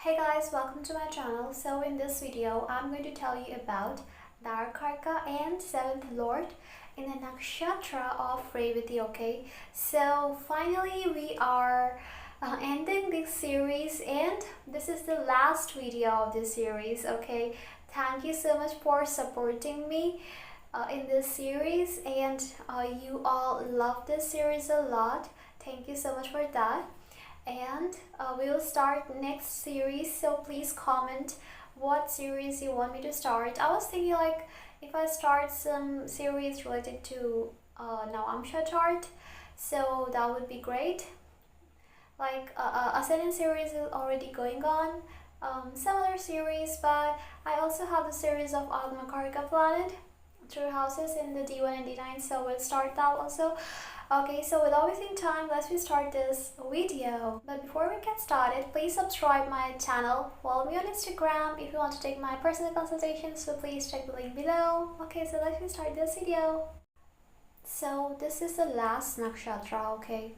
Hey guys, welcome to my channel. So in this video, I'm going to tell you about Darakaraka and 7th Lord in the Nakshatra of Revati, okay? So finally we are ending this series and this is the last video of this series, okay? Thank you so much for supporting me in this series and you all love this series a lot. Thank you so much for that. And we will start next series, so please comment what series you want me to start. I was thinking like if I start some series related to Navamsha chart, so that would be great. Like Ascendant series is already going on, some other series, but I also have the series of Darakaraka planet through houses in the D1 and D9, so we'll start that also. Okay, so without wasting time, let's start this video. But before we get started, please subscribe my channel. Follow me on Instagram if you want to take my personal consultation, so please check the link below. Okay, so let's start this video. So this is the last nakshatra, okay?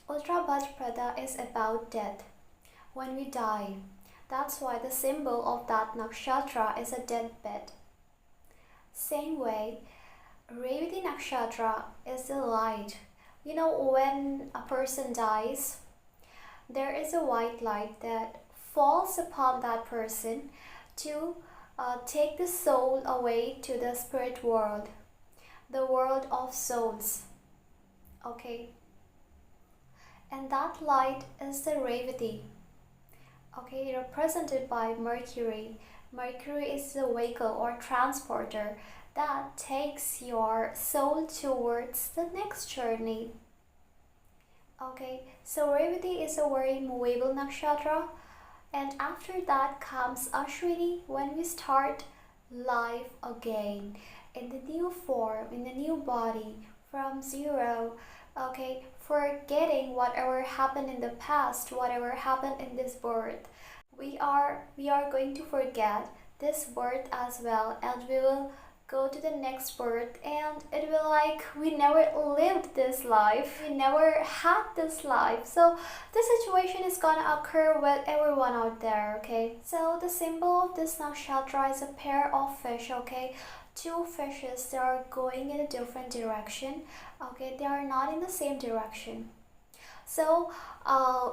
Uttar Bhadrapada is about death. When we die, that's why the symbol of that nakshatra is a deathbed. Same way, Revati Nakshatra is the light. You know, when a person dies, there is a white light that falls upon that person to take the soul away to the spirit world, the world of souls. Okay, and that light is the Revati. Okay, represented by Mercury. Mercury is the vehicle or transporter that takes your soul towards the next journey. Okay, so Revati is a very movable nakshatra, and after that comes Ashwini, when we start life again in the new form, in the new body, from zero. Okay, forgetting whatever happened in the past, whatever happened in this birth. We are going to forget this birth as well, and we will go to the next birth, and it will like we never lived this life, we never had this life. So this situation is gonna occur with everyone out there. Okay, so the symbol of this nakshatra is a pair of fish. Okay, two fishes, they are going in a different direction. Okay, they are not in the same direction. So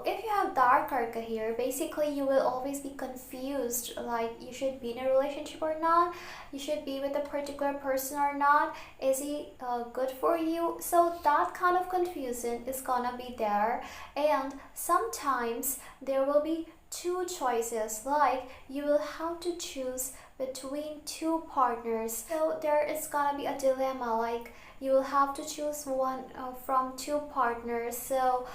if you have Darakaraka here, basically you will always be confused, like you should be in a relationship or not, you should be with a particular person or not, is he good for you? So that kind of confusion is gonna be there, and sometimes there will be two choices, like you will have to choose between two partners. So there is gonna be a dilemma, like you will have to choose one from two partners. So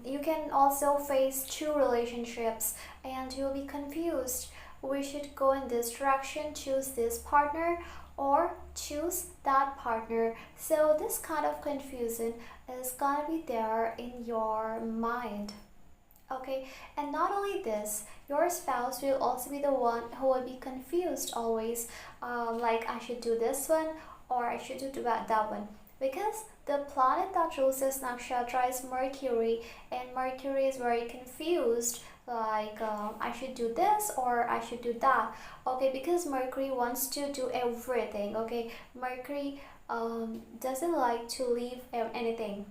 you can also face two relationships and you'll be confused. We should go in this direction, choose this partner, or choose that partner. So this kind of confusion is gonna be there in your mind. Okay, and not only this, your spouse will also be the one who will be confused always, like I should do this one or I should do that one, because the planet that rules this nakshatra is Mercury, and Mercury is very confused, like I should do this or I should do that. Okay, because Mercury wants to do everything. Okay, Mercury doesn't like to leave anything,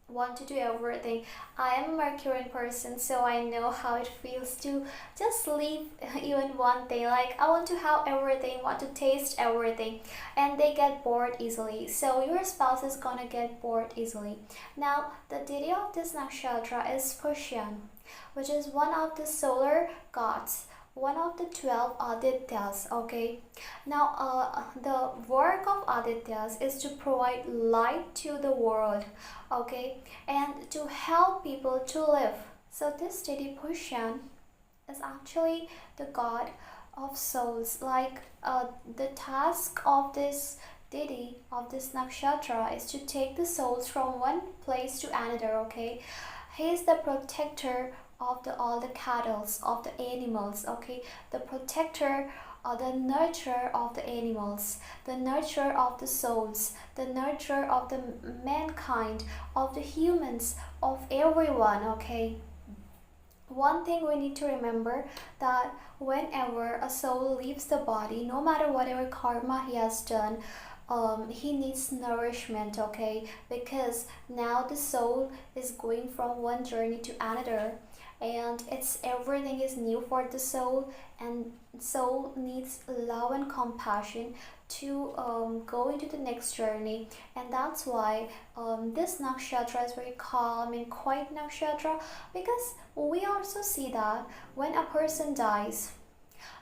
want to do everything. I am a Mercurian person, so I know how it feels to just leave even one thing. Like I want to have everything, want to taste everything, and they get bored easily. So your spouse is gonna get bored easily. Now the deity of this nakshatra is Pushyan, which is one of the solar gods, one of the 12 Adityas. Okay, now the work of Adityas is to provide light to the world, okay, and to help people to live. So this deity Pushyan is actually the god of souls. Like the task of this deity, of this nakshatra, is to take the souls from one place to another. Okay, he is the protector of all the cattle, of the animals. Okay, the protector, the nurturer of the animals, the nurturer of the souls, the nurturer of the mankind, of the humans, of everyone. Okay, One thing we need to remember, that whenever a soul leaves the body, no matter whatever karma he has done, he needs nourishment, okay? Because now the soul is going from one journey to another, and it's everything is new for the soul, and soul needs love and compassion to go into the next journey. And that's why this nakshatra is very calm and quiet nakshatra, because we also see that when a person dies,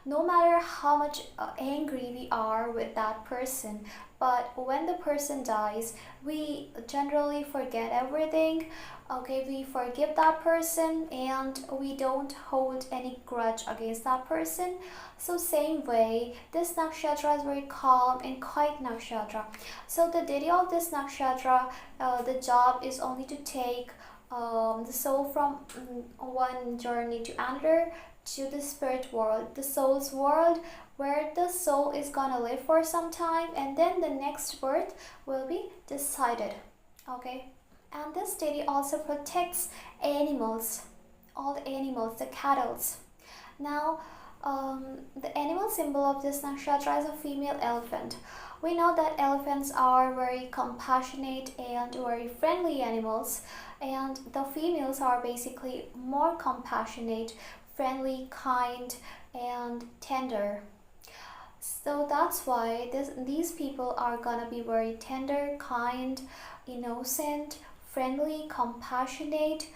no matter how much angry we are with that person, but when the person dies, we generally forget everything. Okay, we forgive that person and we don't hold any grudge against that person. So same way, this nakshatra is very calm and quiet nakshatra. So the deity of this nakshatra, the job is only to take the soul from one journey to another, to the spirit world, the soul's world, where the soul is gonna live for some time, and then the next birth will be decided. Okay, and this deity also protects animals, all the animals, the cattle. Now, the animal symbol of this nakshatra is a female elephant. We know that elephants are very compassionate and very friendly animals, and the females are basically more compassionate, friendly, kind, and tender. So that's why these people are gonna be very tender, kind, innocent, friendly, compassionate,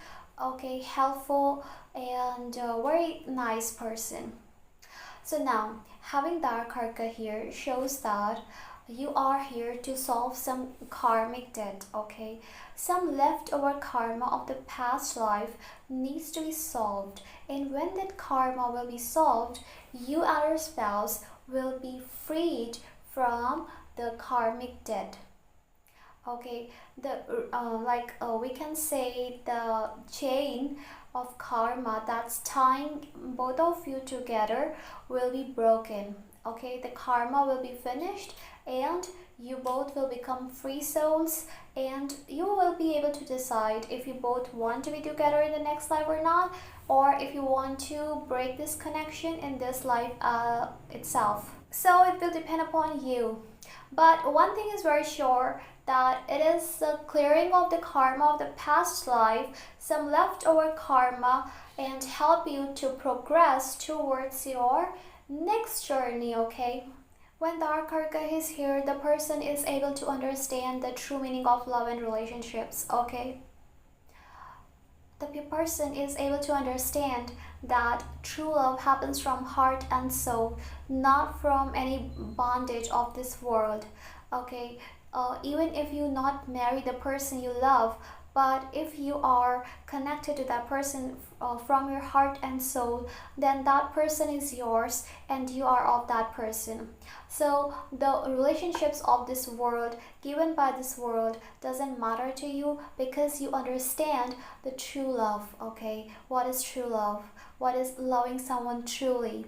okay, helpful, and very nice person. So now, having Darakaraka here shows that you are here to solve some karmic debt, okay? Some leftover karma of the past life needs to be solved. And when that karma will be solved, you and your spouse will be freed from the karmic debt. Okay, we can say the chain of karma that's tying both of you together will be broken. Okay, the karma will be finished and you both will become free souls, and you will be able to decide if you both want to be together in the next life or not, or if you want to break this connection in this life itself. So it will depend upon you. But one thing is very sure, that it is the clearing of the karma of the past life, some leftover karma, and help you to progress towards your next journey, okay? When Darakaraka is here, the person is able to understand the true meaning of love and relationships, okay? The person is able to understand that true love happens from heart and soul, not from any bondage of this world, okay? Even if you not marry the person you love, but if you are connected to that person from your heart and soul, then that person is yours and you are of that person. So the relationships of this world, given by this world, doesn't matter to you, because you understand the true love, okay? What is true love? What is loving someone truly?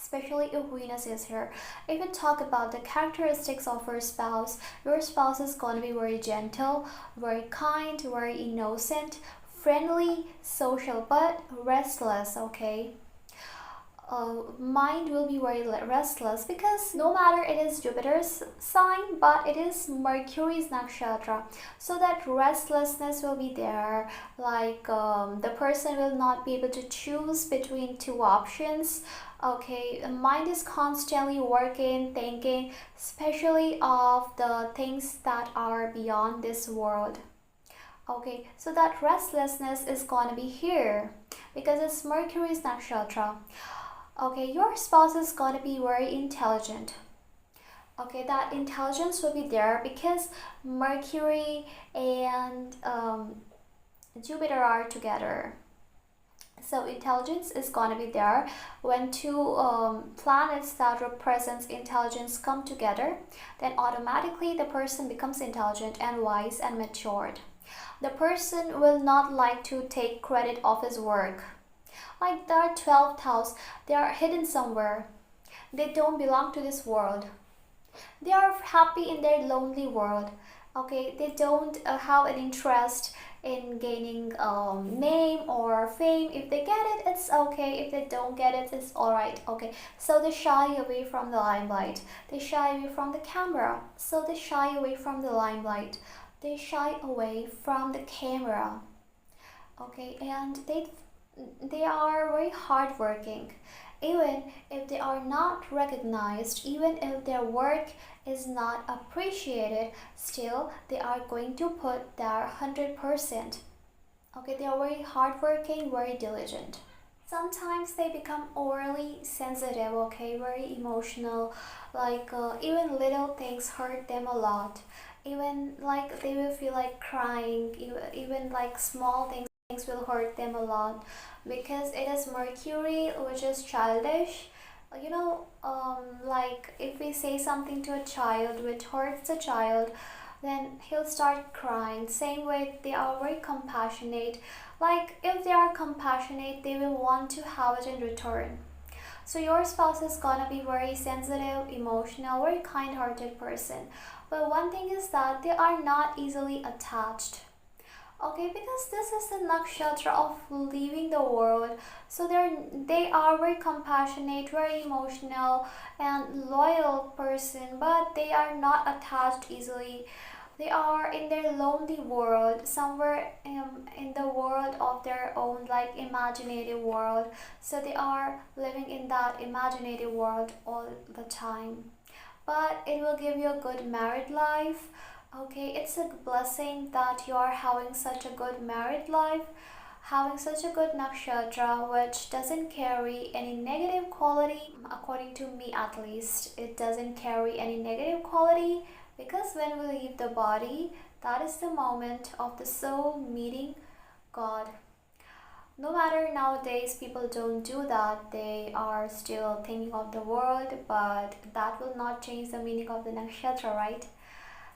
Especially if Venus is here. If you talk about the characteristics of your spouse is going to be very gentle, very kind, very innocent, friendly, social, but restless, okay? Mind will be very restless, because no matter it is Jupiter's sign, but it is Mercury's nakshatra, so that restlessness will be there. Like the person will not be able to choose between two options. Okay, the mind is constantly working, thinking, especially of the things that are beyond this world. Okay, so that restlessness is gonna be here because it's Mercury's nakshatra. Okay, your spouse is gonna be very intelligent. Okay, that intelligence will be there because Mercury and Jupiter are together. So intelligence is gonna be there. When two planets that represents intelligence come together, then automatically the person becomes intelligent and wise and matured. The person will not like to take credit of his work. Like there are 12th house, they are hidden somewhere. They don't belong to this world. They are happy in their lonely world. Okay, they don't have an interest in gaining name or fame. If they get it, it's okay. If they don't get it, it's all right. Okay, so they shy away from the limelight, they shy away from the camera, so they shy away from the limelight, they shy away from the camera. Okay, and they are very hardworking. Even if they are not recognized, even if their work is not appreciated, still they are going to put their 100%. Okay, they are very hardworking, very diligent. Sometimes they become overly sensitive, okay, very emotional, like even little things hurt them a lot. Even like they will feel like crying, even like small things will hurt them a lot because it is Mercury, which is childish. Like if we say something to a child which hurts a child, then he'll start crying. Same way, they are very compassionate. Like if they are compassionate, they will want to have it in return. So your spouse is gonna be very sensitive, emotional, very kind-hearted person. But one thing is that they are not easily attached. Okay, because this is the nakshatra of leaving the world. So they are very compassionate, very emotional and loyal person, but they are not attached easily. They are in their lonely world, somewhere in the world of their own, like imaginative world. So they are living in that imaginative world all the time. But it will give you a good married life. Okay, it's a blessing that you are having such a good married life, having such a good nakshatra which doesn't carry any negative quality. According to me, at least, it doesn't carry any negative quality because when we leave the body, that is the moment of the soul meeting God. No matter nowadays people don't do that, they are still thinking of the world, but that will not change the meaning of the nakshatra, right?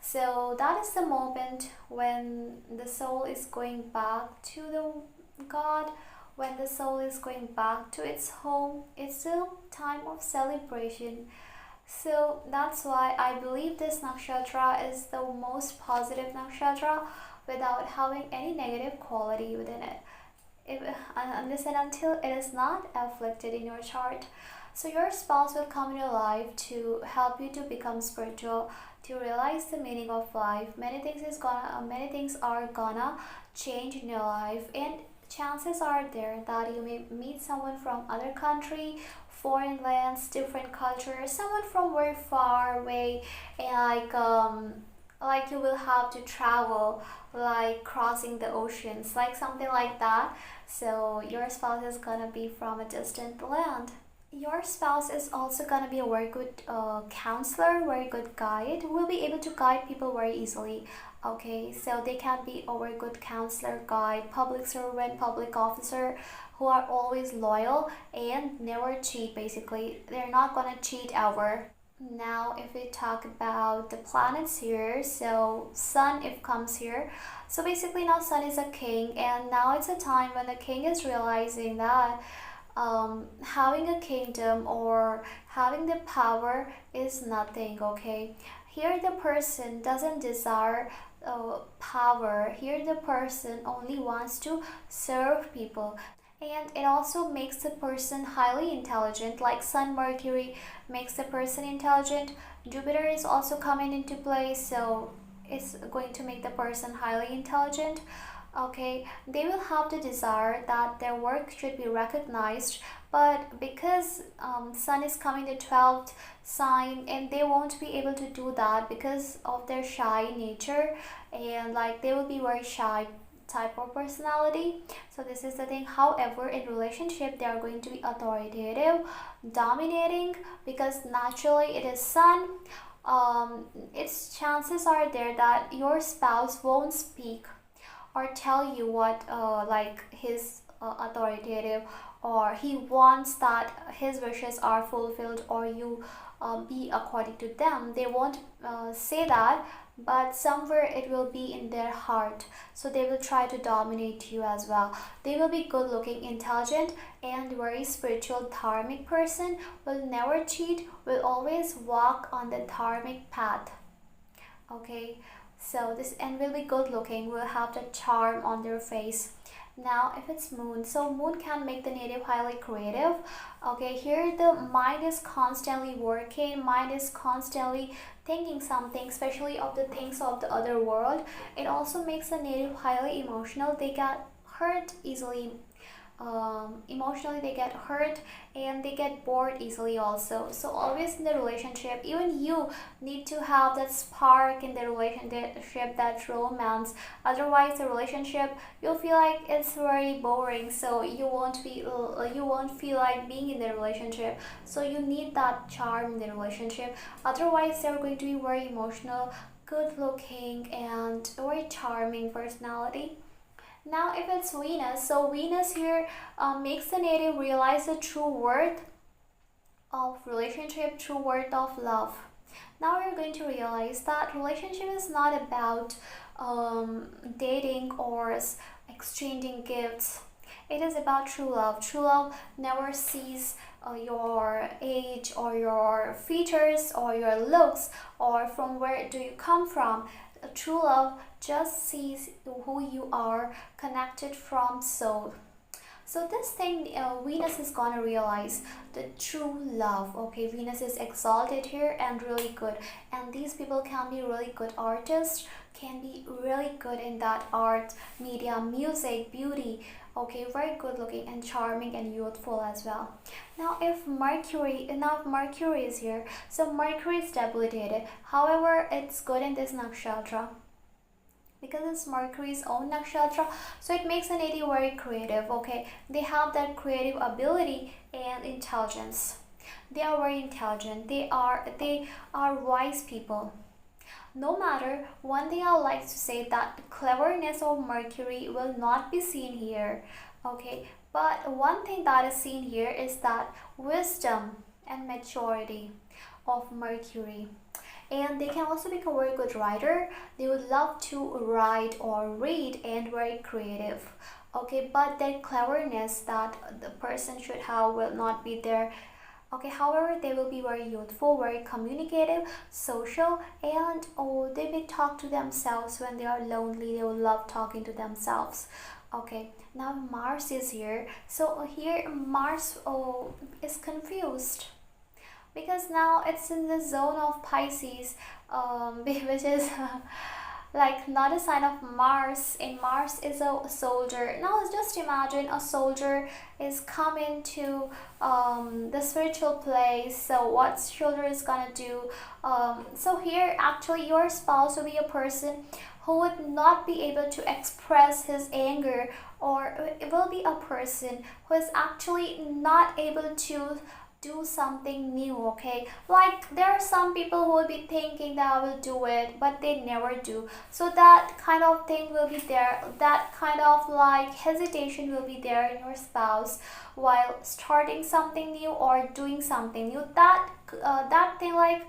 So that is the moment when the soul is going back to the God, when the soul is going back to its home. It's a time of celebration. So that's why I believe this nakshatra is the most positive nakshatra without having any negative quality within it. If, unless and until it is not afflicted in your chart. So your spouse will come in your life to help you to become spiritual, to realize the meaning of life. Many things are gonna change in your life, and chances are there that you may meet someone from other country, foreign lands, different cultures, someone from very far away, and like you will have to travel, like crossing the oceans, like something like that. So your spouse is gonna be from a distant land. Your spouse is also gonna be a very good counselor, very good guide, will be able to guide people very easily. Okay, so they can be a very good counselor, guide, public servant, public officer, who are always loyal and never cheat. Basically, they're not gonna cheat ever. Now if we talk about the planets here, so sun if comes here, so basically now sun is a king, and now it's a time when the king is realizing that having a kingdom or having the power is nothing. Okay, here the person doesn't desire power. Here the person only wants to serve people, and it also makes the person highly intelligent. Like sun mercury makes the person intelligent, Jupiter is also coming into play, so it's going to make the person highly intelligent. Okay, they will have the desire that their work should be recognized, but because sun is coming the 12th sign, and they won't be able to do that because of their shy nature, and like they will be very shy type of personality. So this is the thing. However, in relationship they are going to be authoritative, dominating, because naturally it is sun. Its chances are there that your spouse won't speak or tell you what like his authoritative, or he wants that his wishes are fulfilled, or you be according to them. They won't say that, but somewhere it will be in their heart, so they will try to dominate you as well. They will be good looking, intelligent, and very spiritual dharmic person, will never cheat, will always walk on the dharmic path. Okay, So this and will be good looking, will have the charm on their face. Now if it's moon, so moon can make the native highly creative. Okay, here the mind is constantly working, mind is constantly thinking something, especially of the things of the other world. It also makes the native highly emotional. They get hurt easily, emotionally they get hurt, and they get bored easily also. So always in the relationship, even you need to have that spark in the relationship, that romance. Otherwise the relationship, you'll feel like it's very boring, so you won't feel like being in the relationship. So you need that charm in the relationship. Otherwise they're going to be very emotional, good looking, and very charming personality. Now if it's Venus, so Venus here makes the native realize the true worth of relationship, true worth of love. Now we're going to realize that relationship is not about dating or exchanging gifts. It is about true love. True love never sees your age or your features or your looks or from where do you come from. True love just sees who you are, connected from soul. So this thing, Venus is gonna realize the true love. Okay, Venus is exalted here and really good, and these people can be really good artists, can be really good in that art, media, music, beauty. Okay, very good looking and charming and youthful as well. Now if Mercury is here, so Mercury is debilitated. However, it's good in this nakshatra because it's Mercury's own nakshatra, so it makes a native very creative. Okay, they have that creative ability and intelligence. They are very intelligent. They are wise people. No matter, one thing I would like to say that the cleverness of Mercury will not be seen here. Okay, but one thing that is seen here is that wisdom and maturity of Mercury. And they can also become a very good writer. They would love to write or read and very creative. Okay, but that cleverness that the person should have will not be there. Okay, however, they will be very youthful, very communicative, social, and they may talk to themselves when they are lonely. They will love talking to themselves. Okay, now Mars is here. So here Mars is confused because now it's in the zone of Pisces, which is like not a sign of Mars, and Mars is a soldier. Now just imagine a soldier is coming to the spiritual place. So what soldier is gonna do? So here actually your spouse will be a person who would not be able to express his anger, or it will be a person who is actually not able to do something new. Okay, like there are some people who will be thinking that I will do it but they never do. So that kind of thing will be there, that kind of like hesitation will be there in your spouse while starting something new or doing something new. That thing like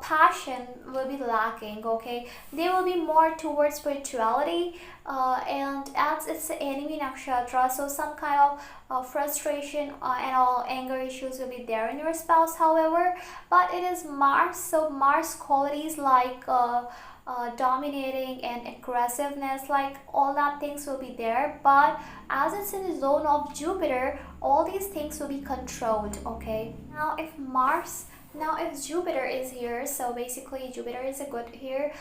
passion will be lacking. Okay, they will be more towards spirituality, and as it's the enemy nakshatra, so some kind of frustration and all anger issues will be there in your spouse. However, but it is Mars, so Mars qualities like dominating and aggressiveness, like all that things will be there. But as it's in the zone of Jupiter, all these things will be controlled. Okay, now if Jupiter is here, so basically Jupiter is a good here.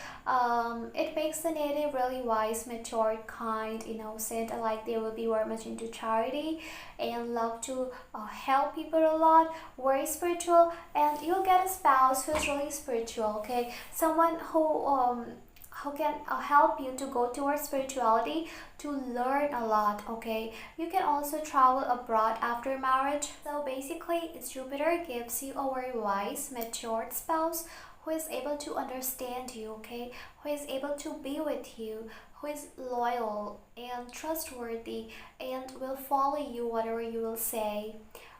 It makes the native really wise, mature, kind, innocent. Like they will be very much into charity and love to help people a lot, very spiritual, and you'll get a spouse who's really spiritual. Okay, someone who can help you to go towards spirituality, to learn a lot. Okay, you can also travel abroad after marriage. So basically Jupiter gives you a very wise, matured spouse who is able to understand you. Okay, who is able to be with you, who is loyal and trustworthy and will follow you whatever you will say.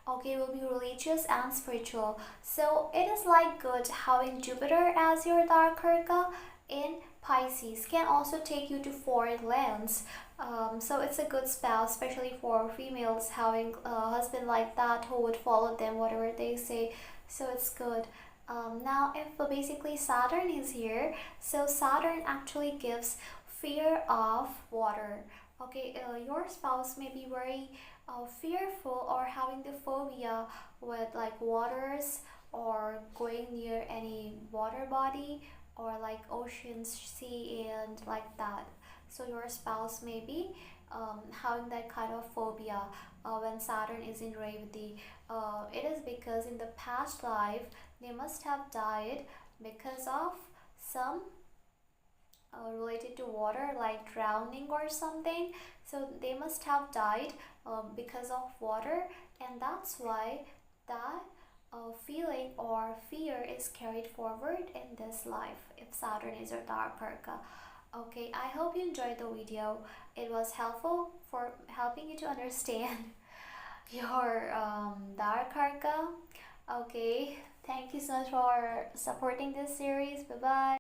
Okay, will be religious and spiritual. So it is like good having Jupiter as your Darakaraka in Pisces. Can also take you to foreign lands. So it's a good spouse, especially for females, having a husband like that who would follow them whatever they say. So it's good. Now, if basically Saturn is here, so Saturn actually gives fear of water. Okay, your spouse may be very fearful or having the phobia with like waters or going near any water body or like oceans, sea, and like that. So your spouse may be having that kind of phobia when Saturn is in Revati. It is because in the past life they must have died because of some related to water, like drowning or something. So they must have died because of water, and that's why that feeling or fear is carried forward in this life if Saturn is your Darakaraka. Okay, I hope you enjoyed the video. It was helpful for helping you to understand your Darakaraka. Okay, thank you so much for supporting this series. Bye bye.